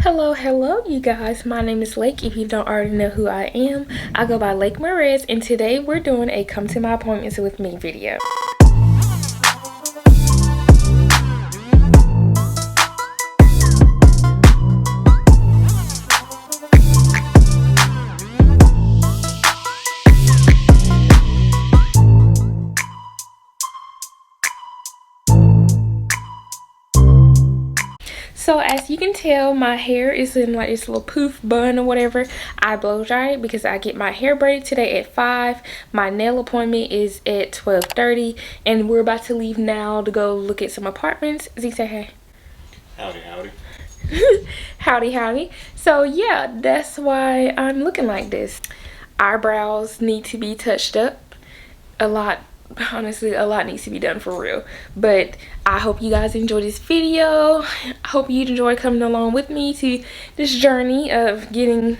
Hello, you guys. My name is Lake. If you don't already know who I am, I go by Lake Marese, and today we're doing a come to my appointments with me video. So as you can tell, my hair is in like this little poof bun or whatever. I blow dry it because I get my hair braided today at 5. My nail appointment is at 12:30, and we're about to leave now to go look at some apartments. Z, say hey. Howdy, howdy. Howdy. So yeah, that's why I'm looking like this. Eyebrows need to be touched up a lot. Honestly, a lot needs to be done for real, but I hope you guys enjoy this video. I hope you enjoy coming along with me to this journey of getting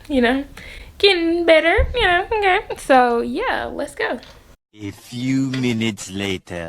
better, okay. So yeah, let's go. A few minutes later.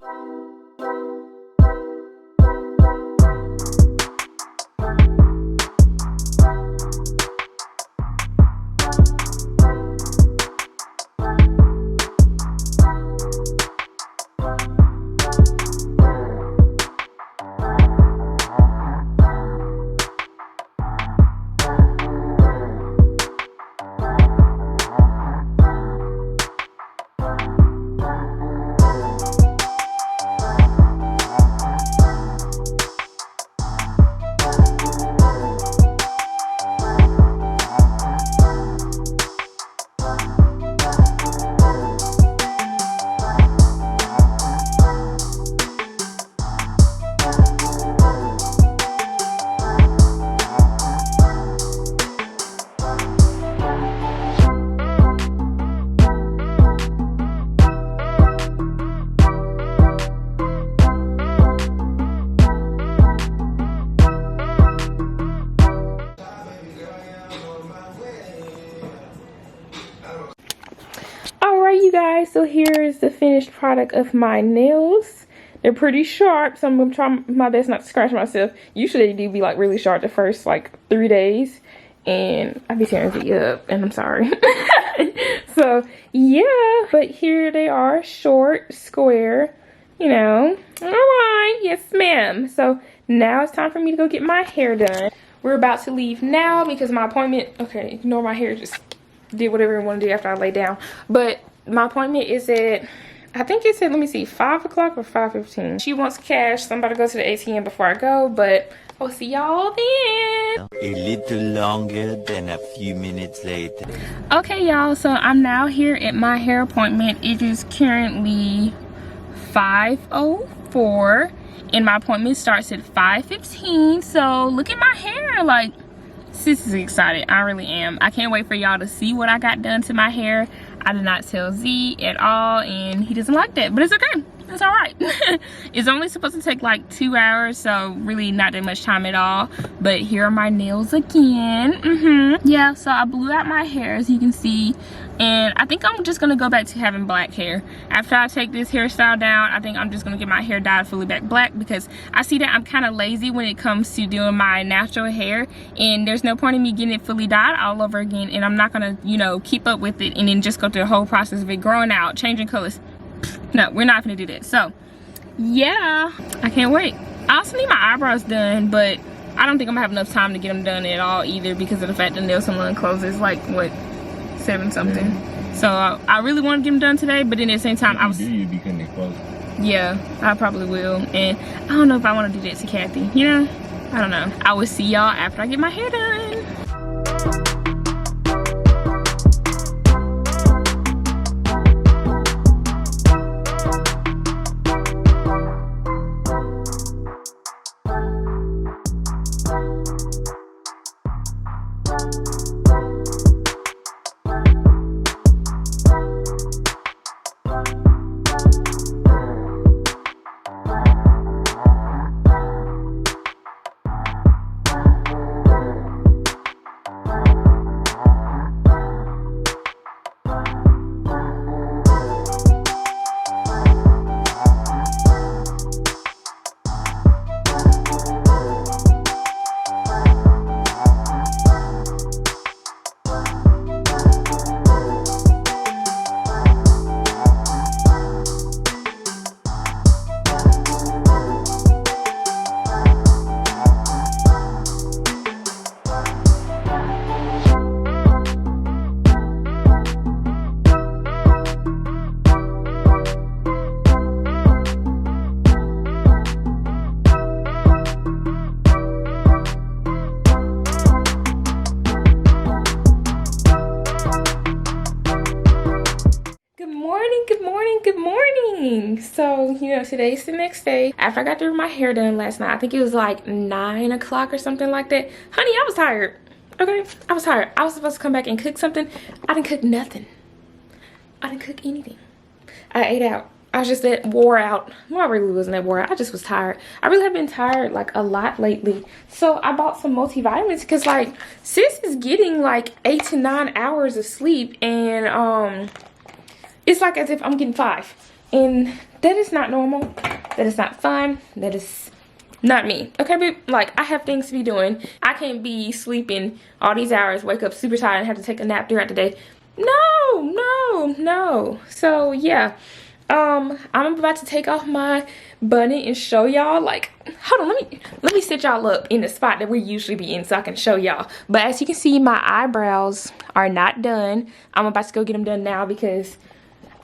You guys, so here is the finished product of my nails. They're pretty sharp, so I'm gonna try my best not to scratch myself. Usually they do be like really sharp the first like 3 days, and I be tearing it up, and I'm sorry. So yeah, but here they are, short, square, all right, yes ma'am. So now it's time for me to go get my hair done. We're about to leave now because my appointment, okay, ignore my hair, just did whatever I want to do after I lay down, but my appointment is at, I think it said, let me see, 5 o'clock or 5:15. She wants cash, so I'm about to go to the ATM before I go, but I'll see y'all then. A little longer than a few minutes later. Okay, y'all, so I'm now here at my hair appointment. It is currently 5:04, and my appointment starts at 5:15. So look at my hair, like, sis is excited. I really am. I can't wait for y'all to see what I got done to my hair. I did not tell Z at all, and he doesn't like that, but it's okay. It's all right. It's only supposed to take like 2 hours, so really not that much time at all. But here are my nails again. Yeah, so I blew out my hair, as you can see, and I think I'm just gonna go back to having black hair after I take this hairstyle down. I think I'm just gonna get my hair dyed fully back black, because I see that I'm kind of lazy when it comes to doing my natural hair, and there's no point in me getting it fully dyed all over again, and I'm not gonna keep up with it and then just go through the whole process of it growing out, changing colors. No, we're not gonna do that. So yeah, I can't wait. I also need my eyebrows done, but I don't think I'm gonna have enough time to get them done at all either, because of the fact that nail salon closes like what, 7 something. So I really want to get them done today, but then at the same time, yeah, I probably will. And I don't know if I want to do that to Kathy, I don't know. I will see y'all after I get my hair done. So, you know, today's the next day. After I got through my hair done last night, I think it was like 9 o'clock or something like that. Honey, I was tired. Okay, I was tired. I was supposed to come back and cook something. I didn't cook nothing. I didn't cook anything. I ate out. I was just that wore out. Well, I really wasn't that wore out. I just was tired. I really have been tired like a lot lately. So I bought some multivitamins because like sis is getting like 8 to 9 hours of sleep, and it's like as if I'm getting 5. And that is not normal. That is not fun. That is not me. Okay, but like I have things to be doing. I can't be sleeping all these hours, wake up super tired and have to take a nap throughout the day. No. So yeah. I'm about to take off my bunny and show y'all. Like, hold on, let me set y'all up in the spot that we usually be in so I can show y'all. But as you can see, my eyebrows are not done. I'm about to go get them done now because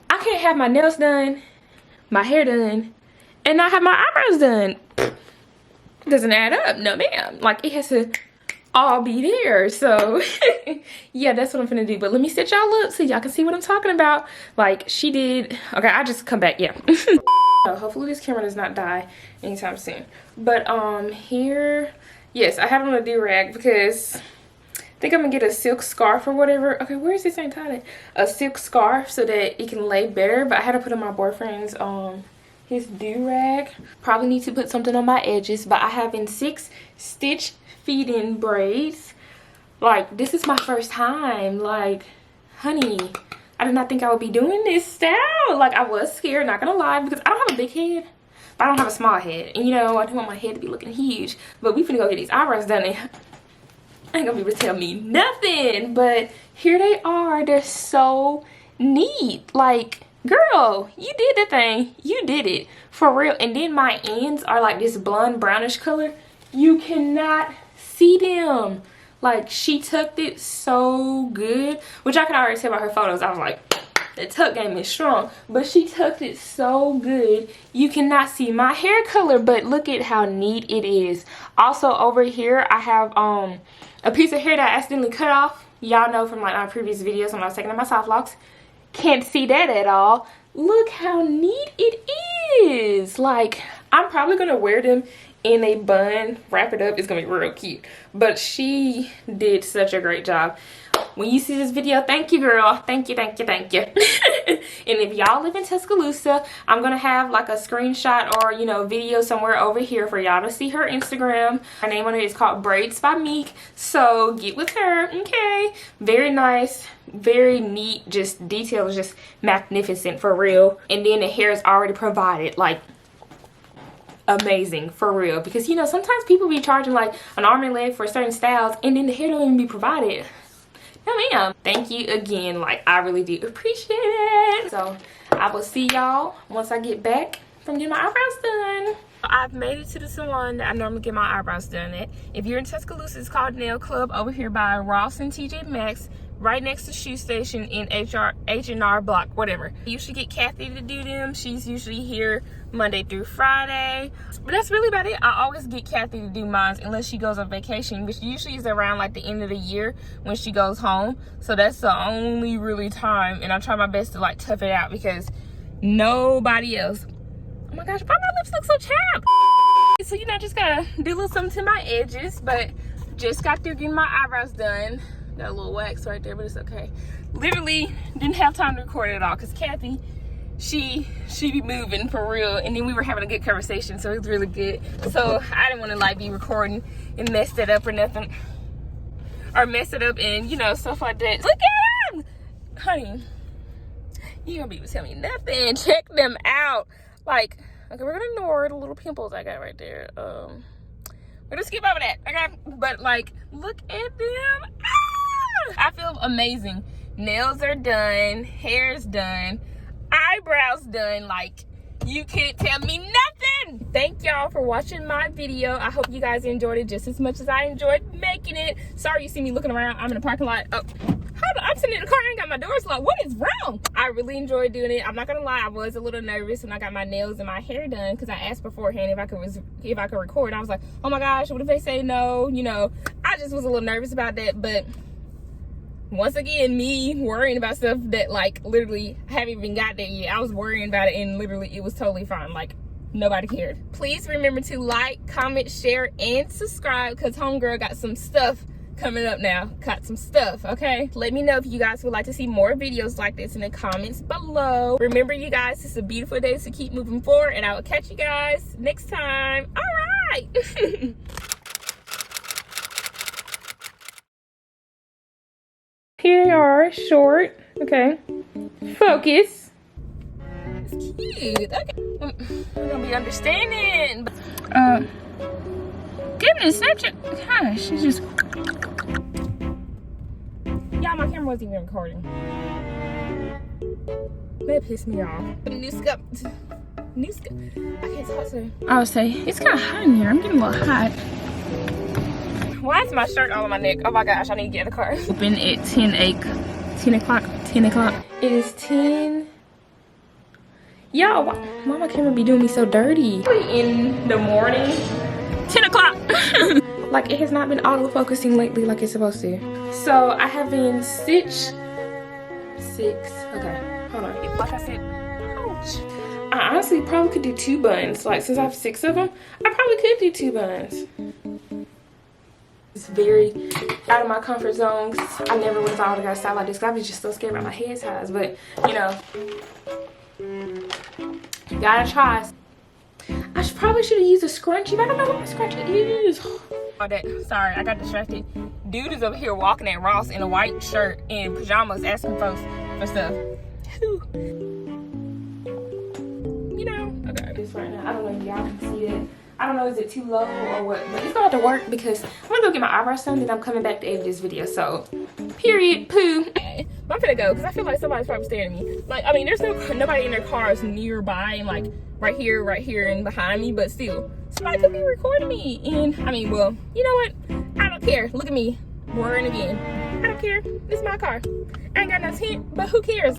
I can't have my nails done, my hair done, and not have my eyebrows done. It doesn't add up. No ma'am. Like, it has to all be there. So yeah, that's what I'm gonna do. But let me set y'all up so y'all can see what I'm talking about. Like, she did. Okay, I just come back. Yeah. So hopefully this camera does not die anytime soon. But here, yes, I have it on a do-rag because I think I'm gonna get a silk scarf or whatever. Okay, where is this thing tied? A silk scarf so that it can lay better. But I had to put on my boyfriend's his do-rag. Probably need to put something on my edges. But I have in 6 stitch feed-in braids. Like, this is my first time. Like, honey, I did not think I would be doing this style. Like, I was scared, not gonna lie, because I don't have a big head, but I don't have a small head. And you know, I do want my head to be looking huge. But we finna go get these eyebrows done, and I ain't gonna be able to tell me nothing. But here they are. They're so neat. Like, girl, you did the thing. You did it for real. And then my ends are like this blonde brownish color. You cannot see them. Like, she tucked it so good, which I can already tell by her photos. I was like, the tuck game is strong, but she tucked it so good you cannot see my hair color. But look at how neat it is. Also over here I have a piece of hair that I accidentally cut off. Y'all know from like my previous videos when I was taking out my soft locks. Can't see that at all. Look how neat it is. Like, I'm probably gonna wear them in a bun, wrap it up. It's gonna be real cute. But she did such a great job. When you see this video, thank you, girl. Thank you. And if y'all live in Tuscaloosa, I'm gonna have like a screenshot or, you know, video somewhere over here for y'all to see her Instagram. Her name on it is called Braids by Meek. So get with her, okay? Very nice, very neat. Just details, just magnificent for real. And then the hair is already provided. Like, amazing for real, because you know sometimes people be charging like an arm and leg for certain styles and then the hair don't even be provided. No ma'am. Thank you again. Like, I really do appreciate it. So I will see y'all once I get back from getting my eyebrows done. I've made it to the salon that I normally get my eyebrows done at. If you're in Tuscaloosa, it's called Nail Club over here by Ross and TJ Maxx, right next to Shoe Station in H&R Block, whatever. You should get Kathy to do them. She's usually here Monday through Friday. But that's really about it. I always get Kathy to do mine unless she goes on vacation, which usually is around like the end of the year when she goes home. So that's the only really time. And I try my best to like tough it out because nobody else. Oh my gosh, why my lips look so chapped? So you know, I just gotta do a little something to my edges, but just got through getting my eyebrows done. Got a little wax right there, but it's okay. Literally didn't have time to record it at all because Kathy, she be moving for real, and then we were having a good conversation, so it was really good. So I didn't want to like be recording and mess it up or nothing, or mess it up and you know stuff like that. Look at them, honey. You gonna be able to tell me nothing. Check them out. Like, okay, we're gonna ignore the little pimples I got right there. We're gonna skip over that, okay? But like, look at them. I feel amazing. Nails are done, hair's done, eyebrows done. Like, you can't tell me nothing. Thank y'all for watching my video. I hope you guys enjoyed it just as much as I enjoyed making it. Sorry you see me looking around. I'm in the parking lot. Oh, hold on, I'm sitting in the car, I ain't got my doors locked. What is wrong? I really enjoyed doing it. I'm not gonna lie, I was a little nervous when I got my nails and my hair done because I asked beforehand if I could record. I was like, oh my gosh, what if they say no? You know, I just was a little nervous about that, but once again, me worrying about stuff that like literally haven't even got there yet. I was worrying about it and literally it was totally fine. Like nobody cared. Please remember to like, comment, share, and subscribe because homegirl got some stuff coming up now. Got some stuff, okay? Let me know if you guys would like to see more videos like this in the comments below. Remember, you guys, it's a beautiful day, so keep moving forward, and I will catch you guys next time. All right. Here you are, short. Okay. Focus. It's cute. Okay. I'm gonna be understanding. Goodness, Snapchat. Gosh, it's just. Y'all, my camera wasn't even recording. That pissed me off. New scup. I can't talk today. I would say it's kind of hot in here. I'm getting a little hot. Why is my shirt all on my neck? Oh my gosh, I need to get in the car. Open at 10 o'clock. It is 10. Y'all, why my camera be doing me so dirty? In the morning, 10 o'clock. Like, it has not been auto-focusing lately like it's supposed to. So, I have been six. Okay, hold on. Like I said, ouch. I honestly probably could do 2 buns. Like, since I have 6 of them, I probably could do 2 buns. It's very out of my comfort zone. I never would have thought I would have got a style like this. I was just so scared about my head size. But, you know, you gotta try. I probably should have used a scrunchie, but I don't know what a scrunchie is. Sorry, I got distracted. Dude is over here walking at Ross in a white shirt and pajamas asking folks for stuff. You know, okay. This right now, I don't know if y'all can see it. I don't know, is it too low or what? But it's gonna have to work because I'm gonna go get my eyebrows done, then I'm coming back to edit this video. So, period, poo. Okay, but I'm gonna go because I feel like somebody's probably staring at me. Like, I mean, there's nobody in their cars nearby and like right here, and behind me, but still, somebody could be recording me. And I mean, well, you know what? I don't care. Look at me, worrying again. I don't care. This is my car. I ain't got no tint, but who cares?